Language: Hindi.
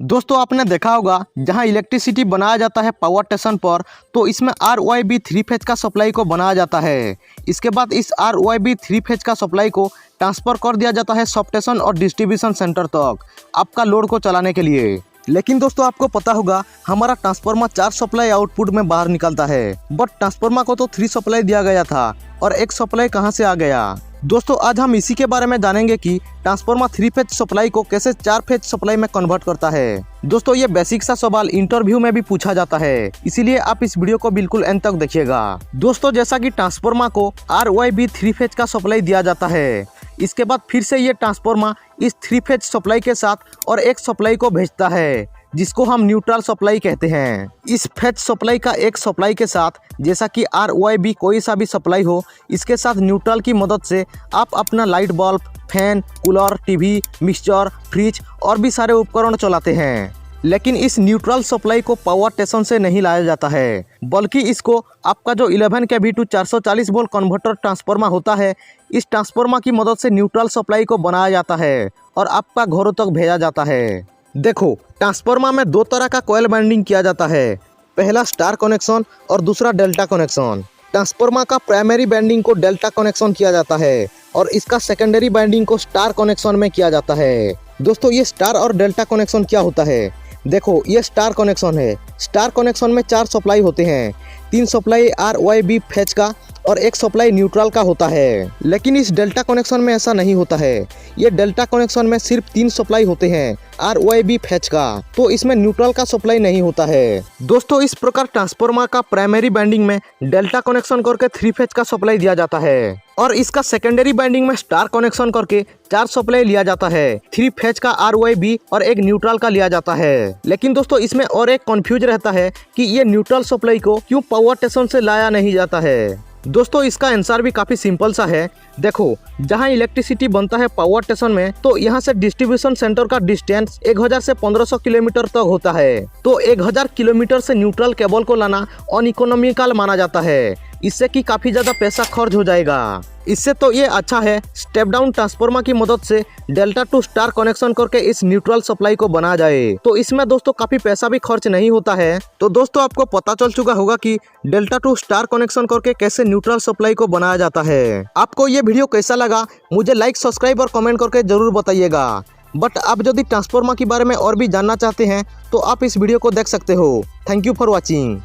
दोस्तों आपने देखा होगा जहां इलेक्ट्रिसिटी बनाया जाता है पावर स्टेशन पर, तो इसमें RYB 3 फेज का सप्लाई को बनाया जाता है। इसके बाद इस RYB 3 फेज का सप्लाई को ट्रांसफ़र कर दिया जाता है सब स्टेशन और डिस्ट्रीब्यूशन सेंटर तक आपका लोड को चलाने के लिए। लेकिन दोस्तों आपको पता होगा हमारा ट्रांसफार्मर 4 सप्लाई आउटपुट में बाहर निकलता है, बट ट्रांसफार्मर को तो 3 सप्लाई दिया गया था और 1 सप्लाई कहां से आ गया। दोस्तों आज हम इसी के बारे में जानेंगे कि ट्रांसफार्मर 3 फेज सप्लाई को कैसे 4 फेज सप्लाई में कन्वर्ट करता है। दोस्तों ये बेसिक सा सवाल इंटरव्यू में भी पूछा जाता है, इसीलिए आप इस वीडियो को बिल्कुल एंड तक देखिएगा। दोस्तों जैसा कि ट्रांसफार्मर को RYB 3 फेज का सप्लाई दिया जाता है, इसके बाद फिर से ये ट्रांसफार्मर इस 3 फेज सप्लाई के साथ और 1 सप्लाई को भेजता है, जिसको हम न्यूट्रल सप्लाई कहते हैं। इस फेज सप्लाई का 1 सप्लाई के साथ, जैसा कि RYB कोई सा भी सप्लाई हो, इसके साथ न्यूट्रल की मदद से आप अपना light bulb, fan, cooler, TV, mixture, fridge और भी सारे उपकरण चलाते हैं। लेकिन इस न्यूट्रल सप्लाई को पावर स्टेशन से नहीं लाया जाता है, बल्कि इसको आपका जो 11 kV two 440 volt converter transformer होता है, इस ट्रांसफार्मर की मदद से न्यूट्रल सप्लाई को बनाया जाता है और आपका घरों तक भेजा जाता है। देखो ट्रांसफार्मर में 2 तरह का कॉइल बाइंडिंग किया जाता है, पहला स्टार कनेक्शन और दूसरा डेल्टा कनेक्शन। ट्रांसफार्मर का प्राइमरी बाइंडिंग को डेल्टा कनेक्शन किया जाता है और इसका सेकेंडरी बाइंडिंग को स्टार कनेक्शन में किया जाता है। दोस्तों ये स्टार और डेल्टा कनेक्शन क्या होता है, देखो ये स्टार कनेक्शन है। स्टार कनेक्शन में 4 सप्लाई होते हैं, 3 सप्लाई RYB फेज का और 1 सप्लाई न्यूट्रल का होता है। लेकिन इस डेल्टा कनेक्शन में ऐसा नहीं होता है, ये डेल्टा कनेक्शन में सिर्फ 3 सप्लाई होते हैं RYB फेज का, तो इसमें न्यूट्रल का सप्लाई नहीं होता है। दोस्तों इस प्रकार ट्रांसफार्मर का प्राइमरी बाइंडिंग में डेल्टा कनेक्शन करके 3 फेज का सप्लाई दिया जाता है और इसका सेकेंडरी बाइंडिंग में स्टार कनेक्शन करके 4 सप्लाई लिया जाता है, 3 फेज का RYB और 1 न्यूट्रल का लिया जाता है। लेकिन दोस्तों इसमें और एक कंफ्यूज रहता है कि ये न्यूट्रल सप्लाई को क्यों पावर स्टेशन से लाया नहीं जाता है। दोस्तों इसका आंसर भी काफी सिंपल सा है। देखो जहां इलेक्ट्रिसिटी बनता है पावर स्टेशन में, तो यहां से डिस्ट्रीब्यूशन सेंटर का डिस्टेंस 1000 से 1500 किलोमीटर तक होता है, तो 1000 किलोमीटर से न्यूट्रल केबल को लाना अनइकोनॉमिकल माना जाता है। इससे कि काफी ज्यादा पैसा खर्च हो जाएगा। इससे तो ये अच्छा है स्टेप डाउन ट्रांसफार्मर की मदद से डेल्टा टू स्टार कनेक्शन करके इस न्यूट्रल सप्लाई को बना जाए, तो इसमें दोस्तों काफी पैसा भी खर्च नहीं होता है। तो दोस्तों आपको पता चल चुका होगा कि डेल्टा टू स्टार कनेक्शन करके कैसे न्यूट्रल सप्लाई को बनाया जाता है। आपको ये वीडियो कैसा लगा मुझे लाइक, सब्सक्राइब और कमेंट करके जरूर बताइएगा। बट आप यदि ट्रांसफार्मर के बारे में और भी जानना चाहते हैं तो आप इस वीडियो को देख सकते हो। Thank you for watching.